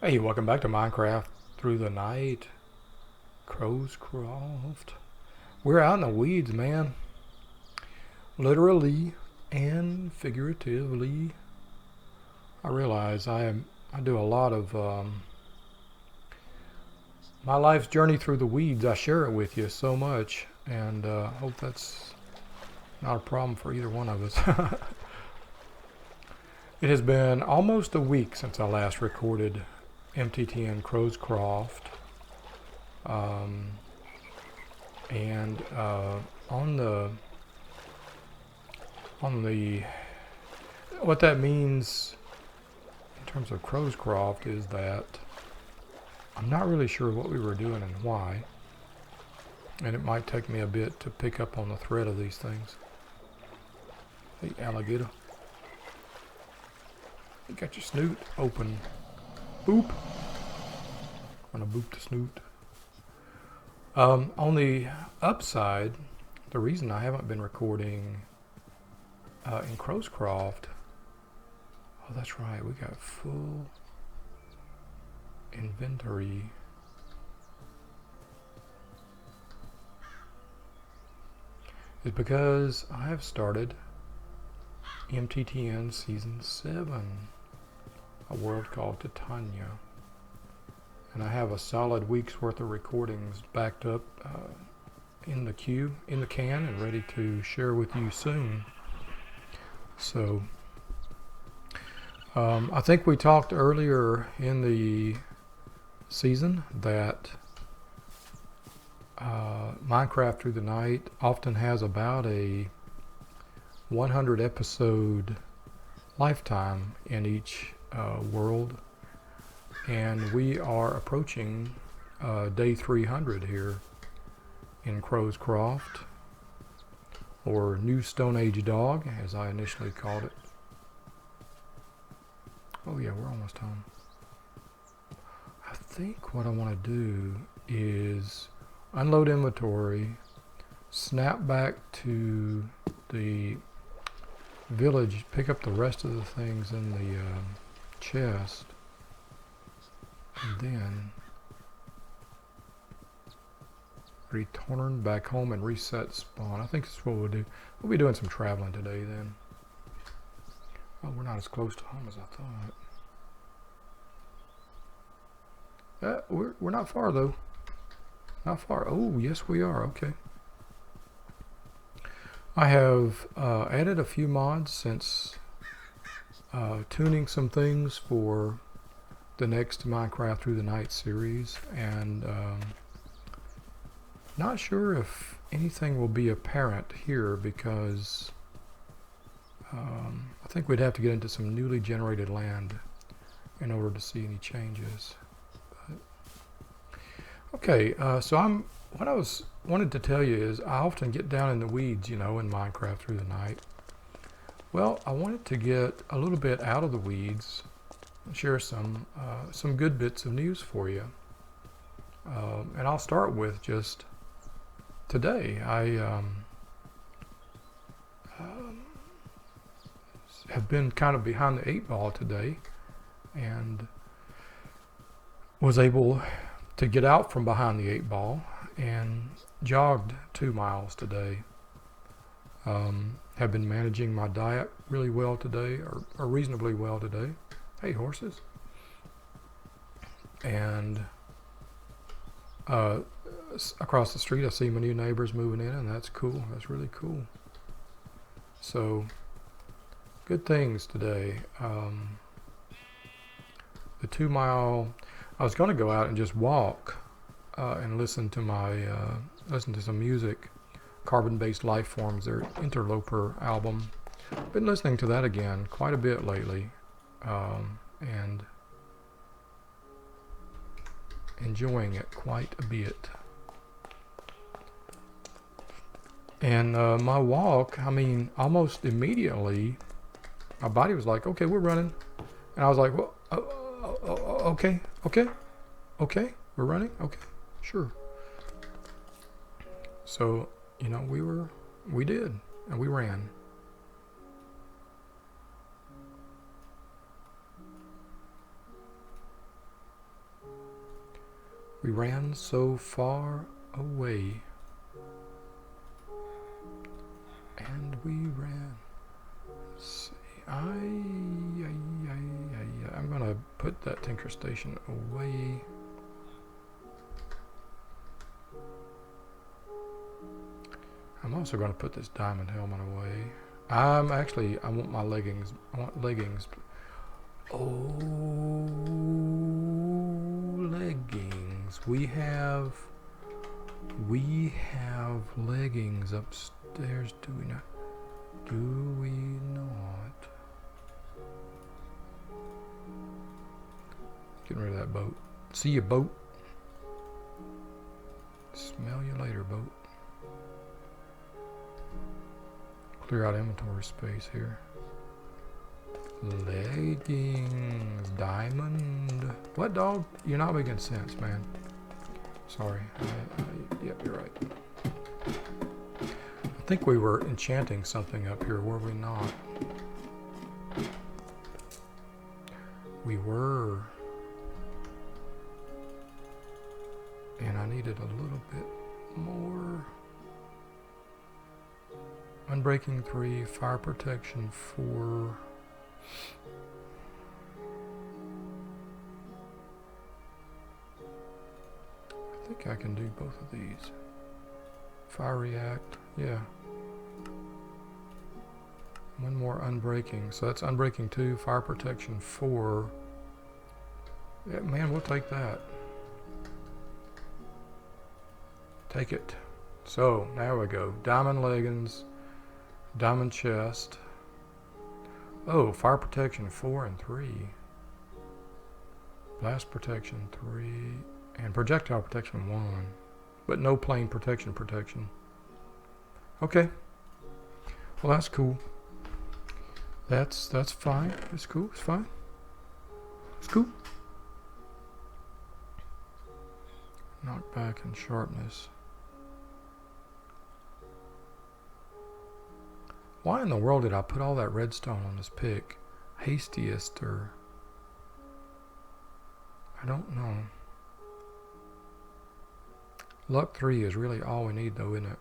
Hey, welcome back to Minecraft Through the Night. Crowscroft. We're out in the weeds, man. Literally and figuratively. I realize I do a lot of my life's journey through the weeds. I share it with you so much, and hope that's not a problem for either one of us. It has been almost a week since I last recorded MTTN Crowscroft. And on the what that means in terms of Crowscroft is that I'm not really sure what we were doing and why, and it might take me a bit to pick up on the thread of these things. Hey, alligator, you got your snoot open. Boop. I'm gonna boop the snoot. On the upside, the reason I haven't been recording in Crowscroft, oh, that's right, we got full inventory. Is because I have started MTTN Season 7, a world called Titania. And I have a solid week's worth of recordings backed up in the queue, in the can, and ready to share with you soon. So I think we talked earlier in the season that Minecraft Through the Night often has about a 100 episode lifetime in each world. And we are approaching day 300 here in Crowscroft, or New Stone Age Dog, as I initially called it. Oh yeah, we're almost home. I think what I want to do is unload inventory, snap back to the village, pick up the rest of the things in the chest, and then return back home and reset spawn. I think that's what we'll do. We'll be doing some traveling today then. Oh, we're not as close to home as I thought. We're not far though. Not far. Oh, yes we are. Okay. I have added a few mods since tuning some things for the next Minecraft Through the Night series, and not sure if anything will be apparent here because I think we'd have to get into some newly generated land in order to see any changes. But, okay, so what I wanted to tell you is I often get down in the weeds, in Minecraft Through the Night. Well, I wanted to get a little bit out of the weeds, share some good bits of news for you, and I'll start with just today. I have been kind of behind the 8 ball today, and was able to get out from behind the 8 ball and jogged 2 miles today. Have been managing my diet really well today, or reasonably well today. Hey, horses. And across the street I see my new neighbors moving in, and that's cool. That's really cool. So good things today. The 2 mile, I was going to go out and just walk and listen to some music. Carbon-Based Life Forms, their Interloper album. Been listening to that again quite a bit lately, and enjoying it quite a bit. And my walk, almost immediately, my body was like, okay, we're running. And I was like, well, okay, we're running? Okay, sure. So, we did, and we ran. We ran so far away. And we ran. Let's see. I'm gonna put that Tinker Station away. I'm also gonna put this diamond helmet away. I want my leggings. I want leggings. Oh, leggings. We have leggings upstairs, do we not? Do we not? Getting rid of that boat. See you, boat. Smell you later, boat. Clear out inventory space here. Leggings, diamond. What, dog? You're not making sense, man. Sorry. Yep, you're right. I think we were enchanting something up here, were we not? We were. And I needed a little bit more. Unbreaking 3, fire protection 4. I think I can do both of these. Fire react, yeah. One more unbreaking, so that's unbreaking 2, fire protection 4. Yeah, man, we'll take that. Take it. So, there we go. Diamond leggings, diamond chest. Oh, fire protection 4 and 3. Blast protection 3. And projectile protection 1. But no plane protection. Okay. Well, that's cool. That's fine. It's cool. It's fine. It's cool. Knockback and sharpness. Why in the world did I put all that redstone on this pick? Hastiest or... I don't know. Luck 3 is really all we need though, isn't it?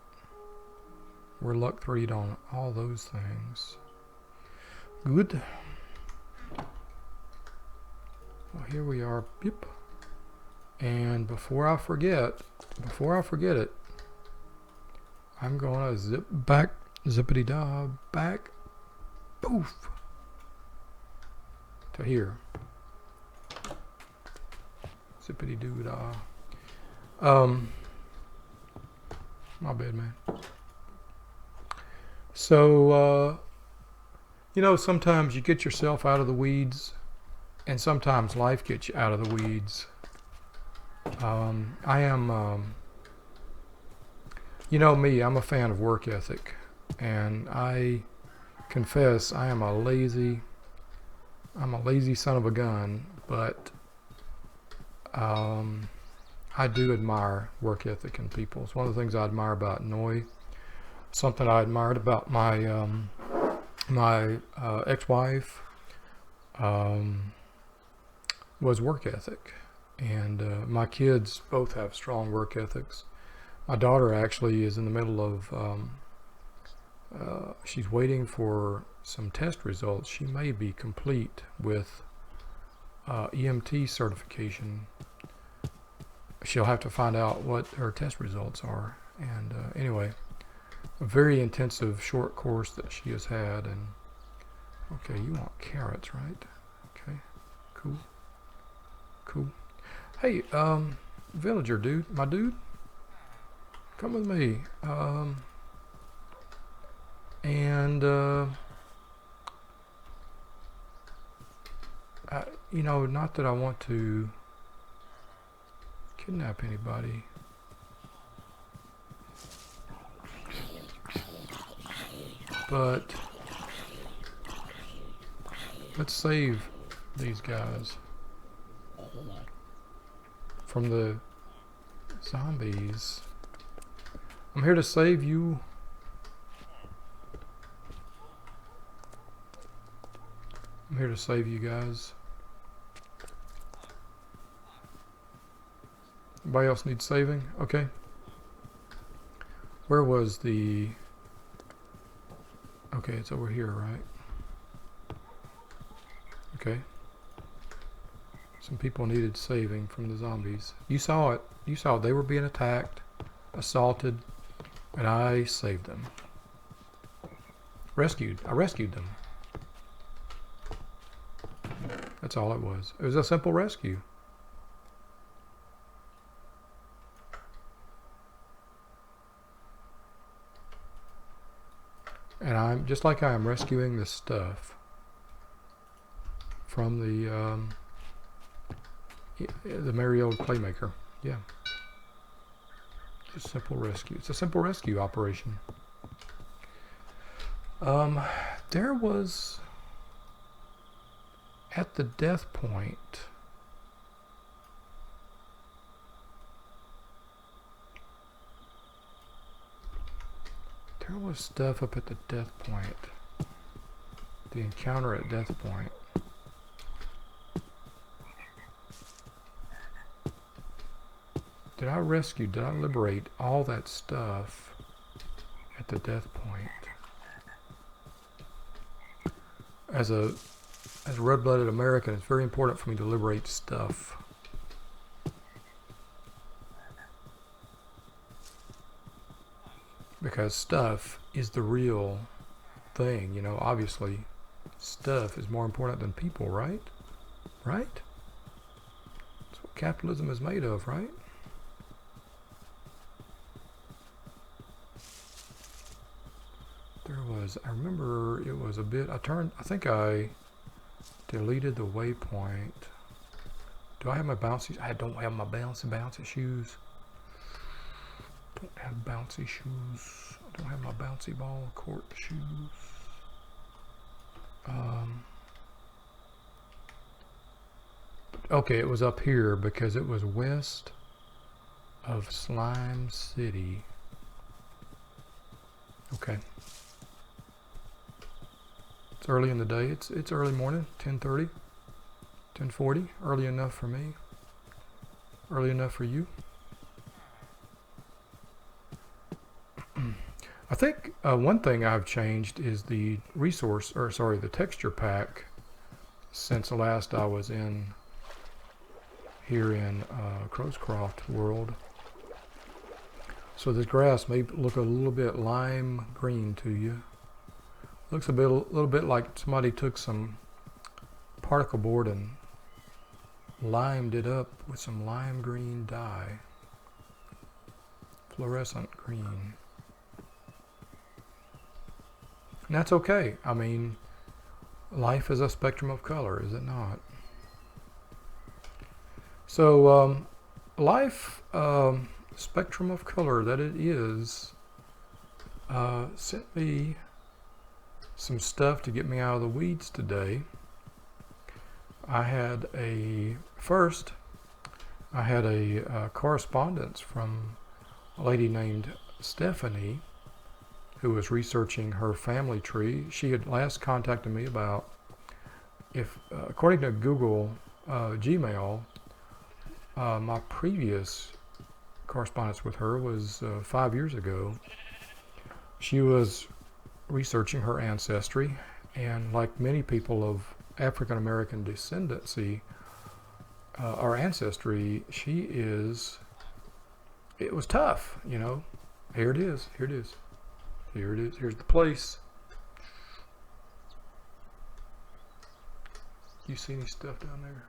We're luck 3'd on all those things. Good. Well, here we are. Yep. And before I forget it, I'm gonna zip back, zippity-da, back, poof, to here. Zippity-doo-dah. My bad, man. So, you know, sometimes you get yourself out of the weeds, and sometimes life gets you out of the weeds. I am, you know me, I'm a fan of work ethic, and I confess I am I'm a lazy son of a gun, but I do admire work ethic in people. It's one of the things I admire about Noi. Something I admired about my my ex-wife was work ethic, and my kids both have strong work ethics. My daughter actually is in the middle of she's waiting for some test results. She may be complete with EMT certification. She'll have to find out what her test results are, and anyway, a very intensive short course that she has had. And okay, you want carrots, right? Okay, cool. Hey, villager dude, my dude, come with me. You know, not that I want to kidnap anybody. But let's save these guys from the zombies. I'm here to save you. I'm here to save you guys. Anybody else need saving? Okay. Where was the... Okay, it's over here, right? Okay. Some people needed saving from the zombies. You saw it. You saw it. They were being attacked, assaulted, and I saved them. Rescued. I rescued them. That's all it was. It was a simple rescue. And I'm just like I am rescuing the stuff from the merry old playmaker. Yeah. Just simple rescue. It's a simple rescue operation. There was at the death point. There was stuff up at the death point. The encounter at death point. Did I rescue, did I liberate all that stuff at the death point? As a red-blooded American, it's very important for me to liberate stuff. Because stuff is the real thing, you know, obviously stuff is more important than people, right? Right? That's what capitalism is made of, right? There was, I remember it was a bit, I think I deleted the waypoint. Do I have my bouncy? I don't have my bouncy shoes. Don't have bouncy shoes. I don't have my bouncy ball court shoes. Okay, it was up here because it was west of Slime City. Okay. It's early in the day. It's early morning, 10:30, 10:40. Early enough for me. Early enough for you. I think one thing I've changed is the the texture pack since the last I was in here in Crowscroft world. So this grass may look a little bit lime green to you. Looks a little bit like somebody took some particle board and limed it up with some lime green dye. Fluorescent green. And that's okay. I mean, life is a spectrum of color, is it not? So, life, spectrum of color that it is, sent me some stuff to get me out of the weeds today. I had a correspondence from a lady named Stephanie, who was researching her family tree. She had last contacted me about if, according to Google Gmail, my previous correspondence with her was 5 years ago. She was researching her ancestry, and like many people of African American descendancy, our ancestry, it was tough, you know. Here it is. Here's the place. You see any stuff down there?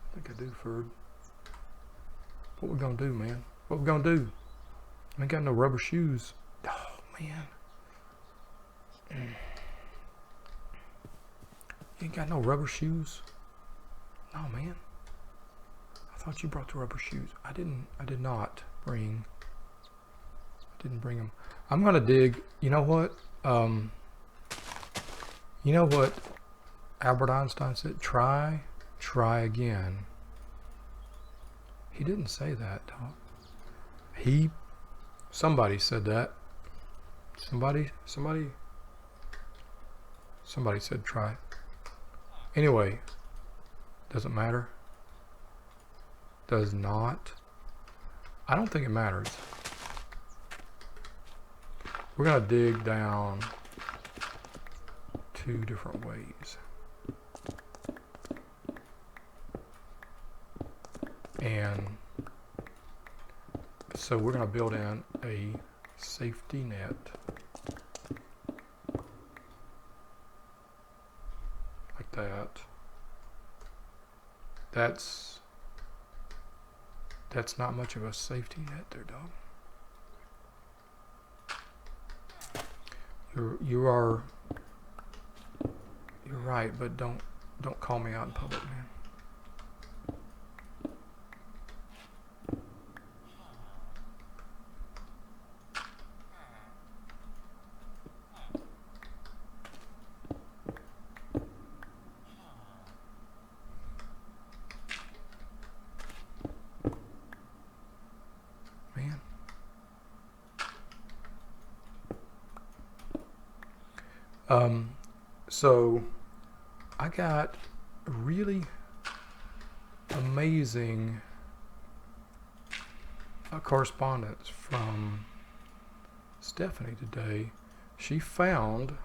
I think I do, Ferd. What we gonna do, man? What we gonna do? I ain't got no rubber shoes. Oh, man. You ain't got no rubber shoes? No, man. I thought you brought the rubber shoes. I did not bring... Didn't bring them. I'm gonna dig. You know what? You know what Albert Einstein said? Try again. He didn't say that, dog. Somebody said that. Somebody said try. Anyway, doesn't matter. does not. I don't think it matters. We're going to dig down 2 different ways. And so we're going to build in a safety net. Like that. That's not much of a safety net there, dog. You're right, but don't call me out in public, man. So I got a really amazing correspondence from Stephanie today. She found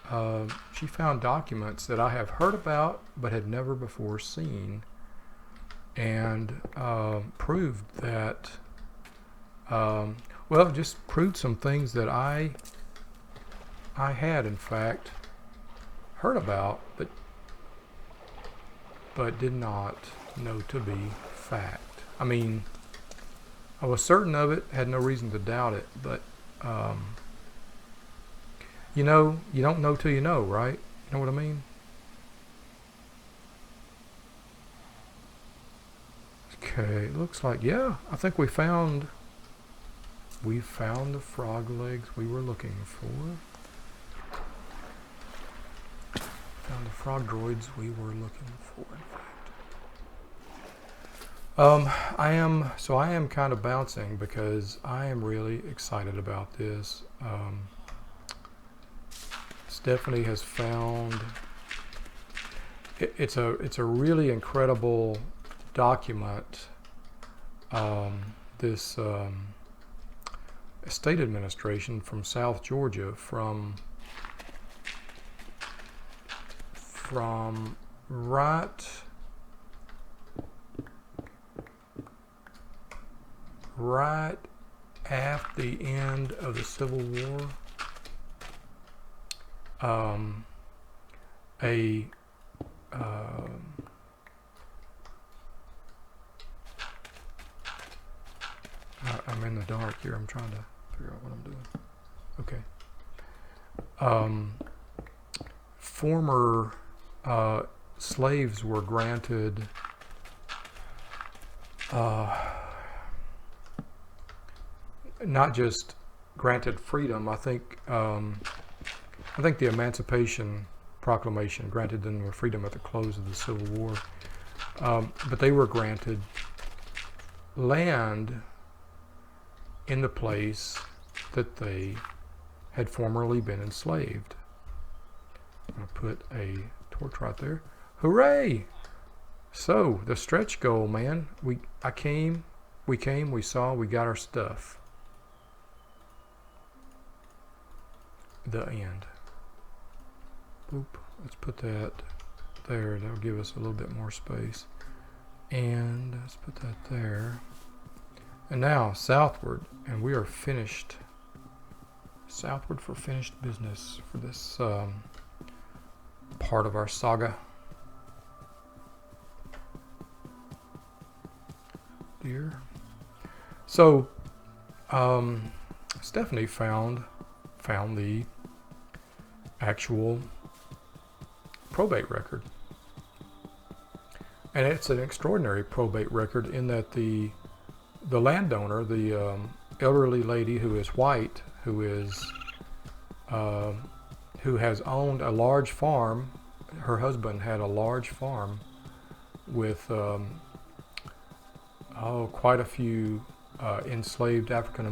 documents that I have heard about but had never before seen, and proved that, well, just proved some things that I had in fact heard about, but did not know to be fact. I mean, I was certain of it, had no reason to doubt it, but you know, you don't know till you know, right? You know what I mean? Okay, it looks like, yeah, I think we found the frog legs we were looking for. Found the frog droids we were looking for, in fact. I am kind of bouncing because I am really excited about this. Stephanie has found it's a really incredible document. This estate administration from South Georgia, from right at the end of the Civil War. I'm in the dark here. I'm trying to figure out what I'm doing. Okay. Former slaves were granted not just granted freedom. I think the Emancipation Proclamation granted them their freedom at the close of the Civil War, but they were granted land in the place that they had formerly been enslaved. I'm going to put a torch right there. Hooray! So, the stretch goal, man. We came, we saw, we got our stuff. The end. Boop. Let's put that there. That'll give us a little bit more space. And let's put that there. And now, southward. And we are finished. Southward for finished business for this part of our saga. Dear. So, Stephanie found the actual probate record. And it's an extraordinary probate record in that the landowner, the elderly lady who is white, who has owned a large farm. Her husband had a large farm with quite a few enslaved African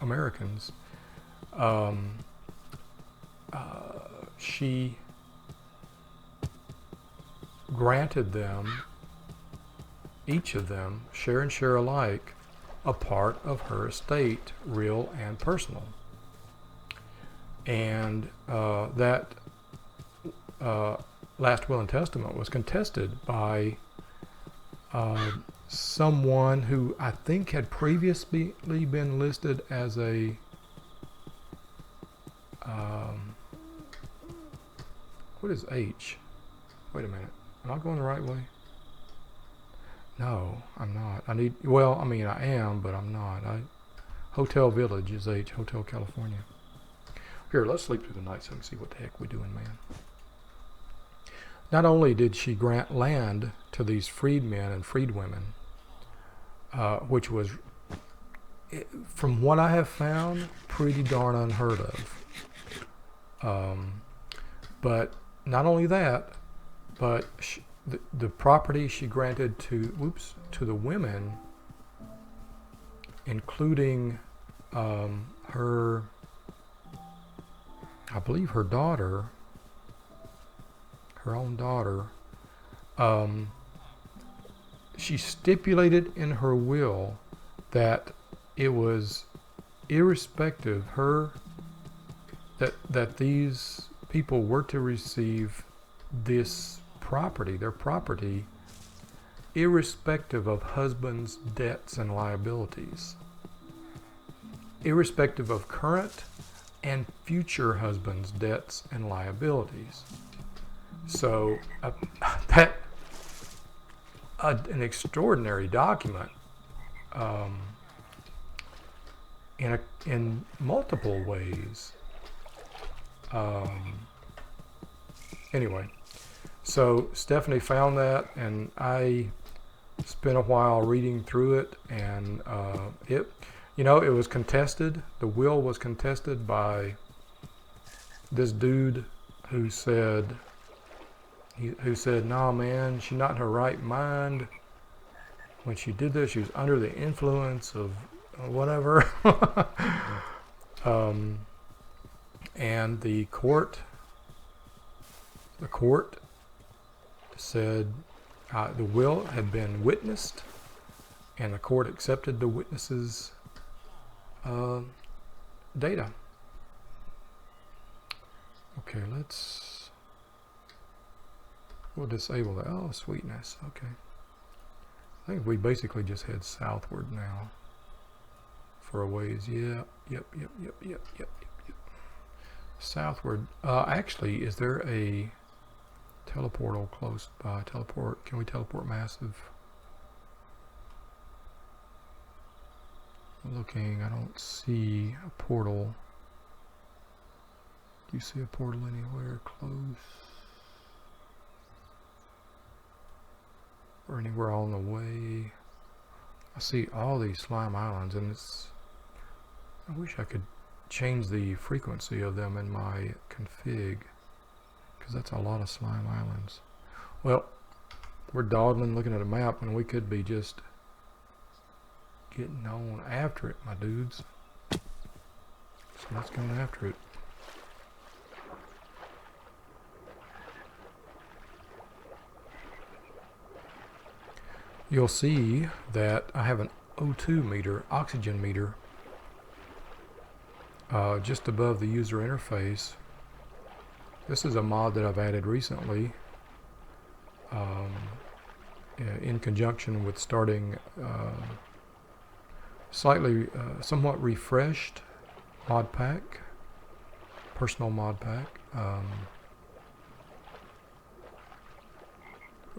Americans. She granted them each of them, share and share alike, a part of her estate, real and personal. And that last will and testament was contested by someone who I think had previously been listed as a what is H? Wait a minute. Am I going the right way? No, I'm not. I am, but I'm not. Hotel Village is H, Hotel California. Here, let's sleep through the night so we can see what the heck we're doing, man. Not only did she grant land to these freedmen and freedwomen, which was, from what I have found, pretty darn unheard of. But not only that, but the property she granted to the women, including her, I believe her daughter, her own daughter, she stipulated in her will that it was irrespective that these people were to receive this property, their property, irrespective of husband's debts and liabilities, irrespective of current and future husband's debts and liabilities. So an extraordinary document in multiple ways. Anyway, so Stephanie found that, and I spent a while reading through it, and it was contested. The will was contested by this dude who said, "Nah, man, she's not in her right mind. When she did this, she was under the influence of whatever." And the court said the will had been witnessed, and the court accepted the witnesses' data. Okay, we'll disable that. Oh, sweetness. Okay. I think we basically just head southward now for a ways. Yep. Southward. Actually, is there a teleportal close by? Can we teleport massive? Looking, I don't see a portal. Do you see a portal anywhere close? Or anywhere on the way? I see all these slime islands, and I wish I could change the frequency of them in my config, because that's a lot of slime islands. Well, we're dawdling looking at a map, and we could be just getting on after it, my dudes. So let's go after it. You'll see that I have an O2 meter, oxygen meter, just above the user interface. This is a mod that I've added recently in conjunction with starting somewhat refreshed mod pack, personal mod pack.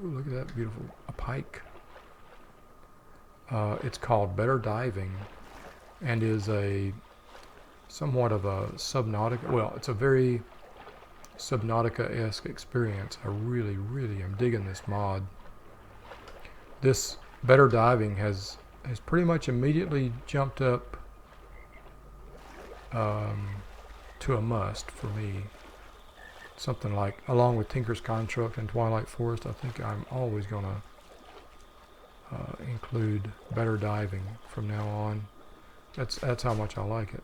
Ooh, look at that beautiful, a pike. It's called Better Diving, and is somewhat of a Subnautica. Well, it's a very Subnautica-esque experience. I really, really am digging this mod. This Better Diving has pretty much immediately jumped up to a must for me. Something like, along with Tinker's Construct and Twilight Forest, I think I'm always going to include Better Diving from now on. That's how much I like it.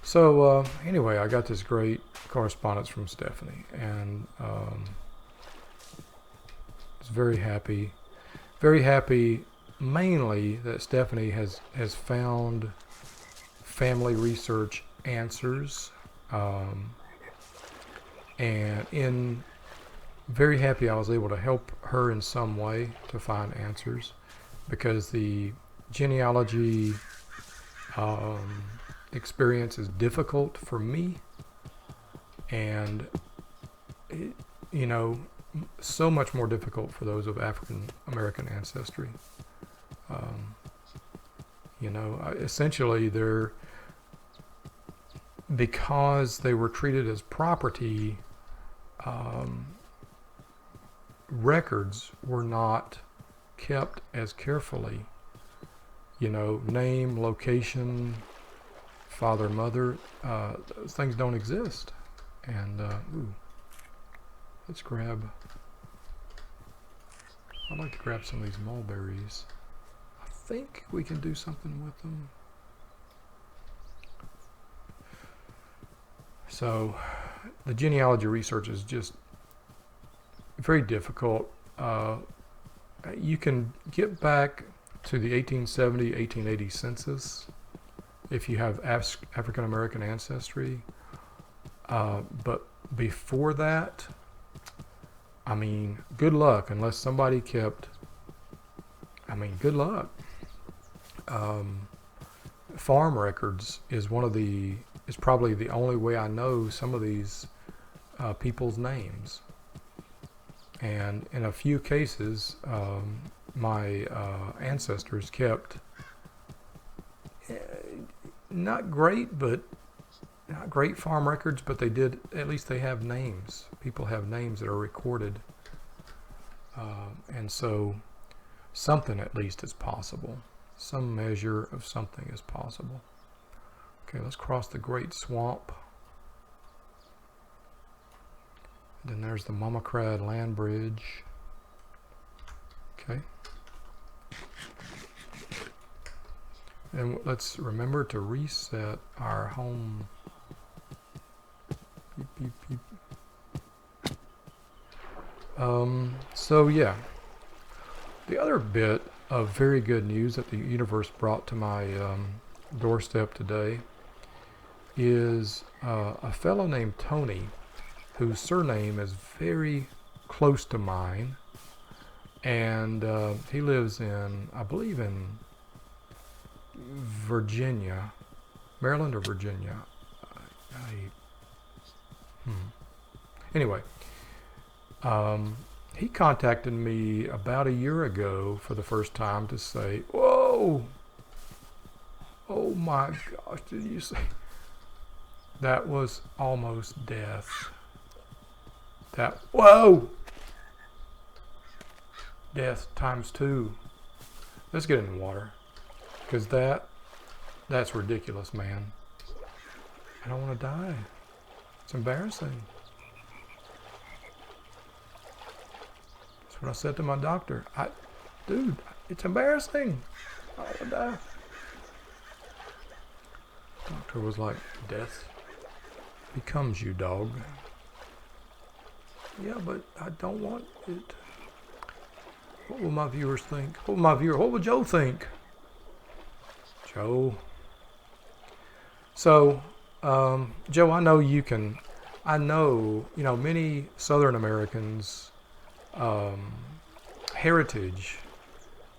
So anyway, I got this great correspondence from Stephanie, and was very happy. Very happy mainly that Stephanie has found family research answers, and very happy I was able to help her in some way to find answers, because the genealogy experience is difficult for me, and you know, so much more difficult for those of African American ancestry. You know, essentially because they were treated as property, records were not kept as carefully. You know, name, location, father, mother, those things don't exist. And let's grab, I'd like to grab some of these mulberries. I think we can do something with them. So the genealogy research is just very difficult. You can get back to the 1870, 1880 census if you have African American ancestry. But before that, I mean, good luck, unless somebody kept, I mean, good luck. Farm records is probably the only way I know some of these people's names. And in a few cases, my ancestors kept not great farm records, but they did, at least they have names. People have names that are recorded. And so something at least is possible. Some measure of something is possible. Okay, let's cross the Great Swamp. Then there's the Mamacrad Land Bridge. Okay. And let's remember to reset our home. Beep, beep, beep. So yeah, the other bit of very good news that the universe brought to my doorstep today is a fellow named Tony, whose surname is very close to mine, and he lives in, I believe, in Virginia, Maryland or Virginia. Anyway, he contacted me about a year ago for the first time to say, whoa, oh my gosh, did you see? That was almost death. Whoa! Death times 2. Let's get in the water, because that's ridiculous, man. I don't want to die. It's embarrassing. That's what I said to my doctor. Dude, it's embarrassing. I don't want to die. Doctor was like, death becomes you, dog. Yeah, but I don't want it. What will my viewers think? What would Joe think? Joe. So, Joe, I know, many Southern Americans, heritage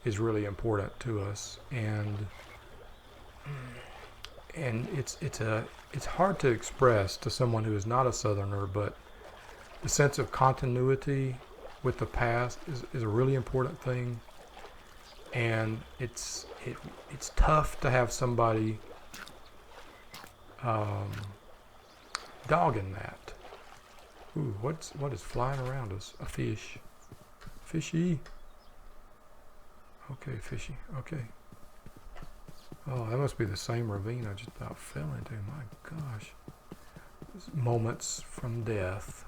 is really important to us, and it's hard to express to someone who is not a Southerner, but the sense of continuity with the past is a really important thing, and it's tough to have somebody dogging that. Ooh, what is flying around us? A fish. Fishy. Okay, fishy. Okay. Oh, that must be the same ravine I just about fell into. My gosh. Moments from death.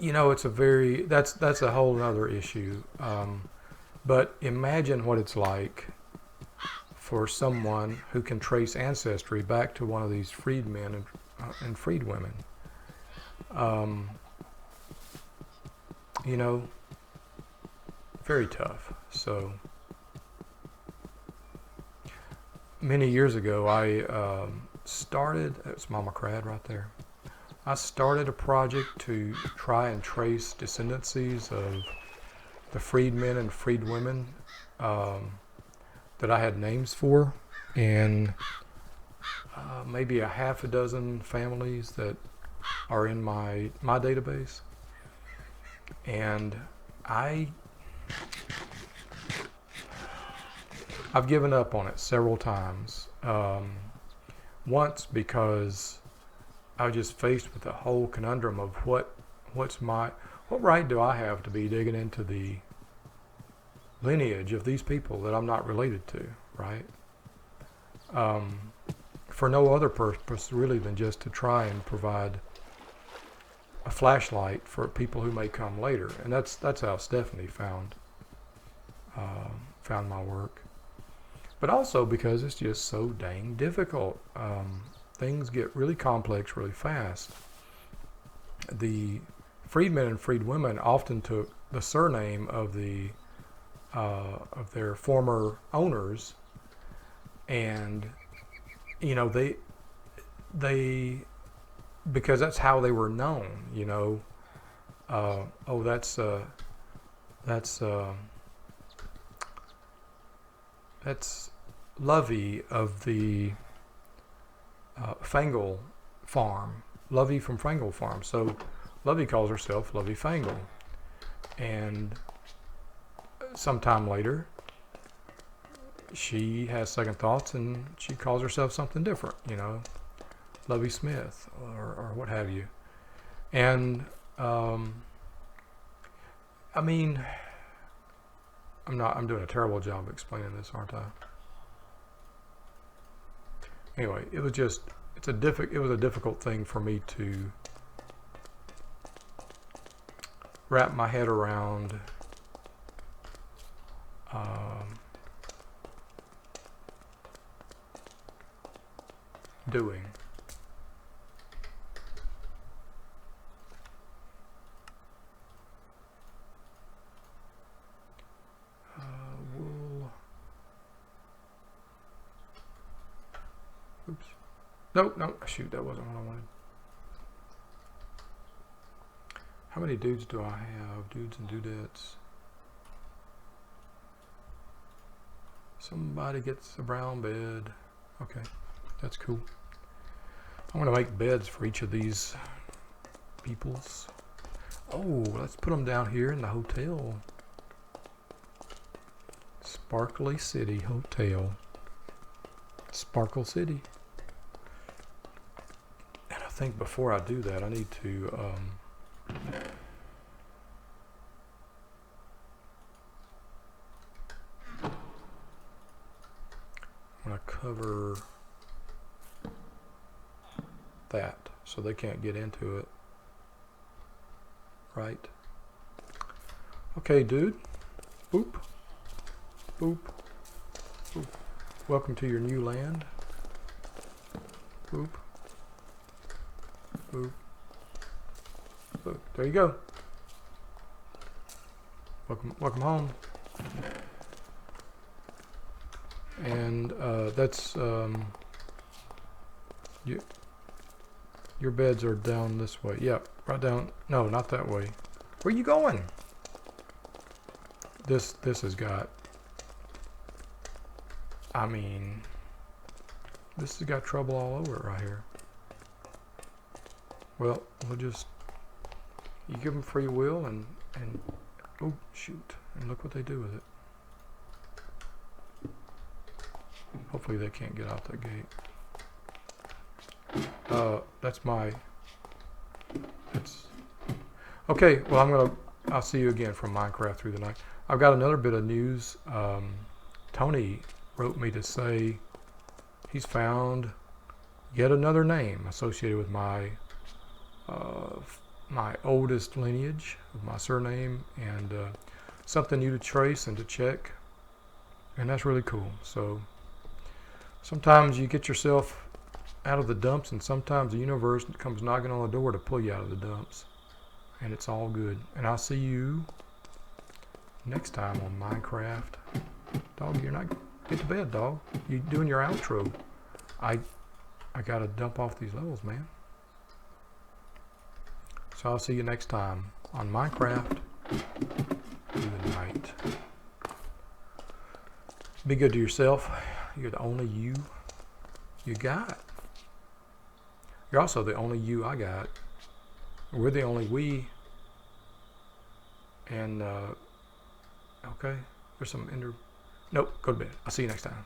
It's that's a whole other issue. But imagine what it's like for someone who can trace ancestry back to one of these freedmen and freed women. You know, very tough. So many years ago, I started, that's Mama Crad right there. I started a project to try and trace descendancies of the freed men and freed women that I had names for, and maybe a half a dozen families that are in my database. And I've given up on it several times. Once because I was just faced with the whole conundrum of what right do I have to be digging into the lineage of these people that I'm not related to, right? For no other purpose really than just to try and provide a flashlight for people who may come later, and that's how Stephanie found my work. But also because it's just so dang difficult. Things get really complex really fast. The freedmen and freed women often took the surname of their former owners, and you know they because that's how they were known. You know, oh that's Lovey of the Fangle farm, Lovey from Fangle farm. So Lovey calls herself Lovey Fangle, and sometime later she has second thoughts and she calls herself something different, you know, Lovey Smith or what have you. And I mean, I'm doing a terrible job explaining this, aren't I? Anyway, it was a difficult thing for me to wrap my head around. Doing. Wool. Oops. No, shoot, that wasn't what I wanted. How many dudes do I have? Dudes and dudettes. Somebody gets a brown bed. Okay, that's cool. I'm going to make beds for each of these peoples. Oh, let's put them down here in the hotel. Sparkly City Hotel. Sparkle City. And I think before I do that, I need to I'm going to cover that so they can't get into it. Right? Okay, dude. Boop. Boop. Boop. Welcome to your new land. Boop. Boop. Boop. There you go. Welcome home. And that's your beds are down this way. Yep, right down. No, not that way. Where you going? This has got. I mean, this has got trouble all over it right here. Well, we'll just you give them free will and oh shoot, and look what they do with it. Hopefully they can't get out that gate. That's okay. Well, I'll see you again from Minecraft Through the Night. I've got another bit of news. Tony wrote me to say he's found yet another name associated with my oldest lineage of my surname, and something new to trace and to check, and that's really cool. So sometimes you get yourself out of the dumps, and sometimes the universe comes knocking on the door to pull you out of the dumps. And it's all good. And I'll see you next time on Minecraft. Dog, you're not... Get to bed, dog. You doing your outro. I gotta dump off these levels, man. So I'll see you next time on Minecraft. Good night. Be good to yourself. You're the only you got. You're also the only you I got. We're the only we. And, okay. There's some Nope, go to bed. I'll see you next time.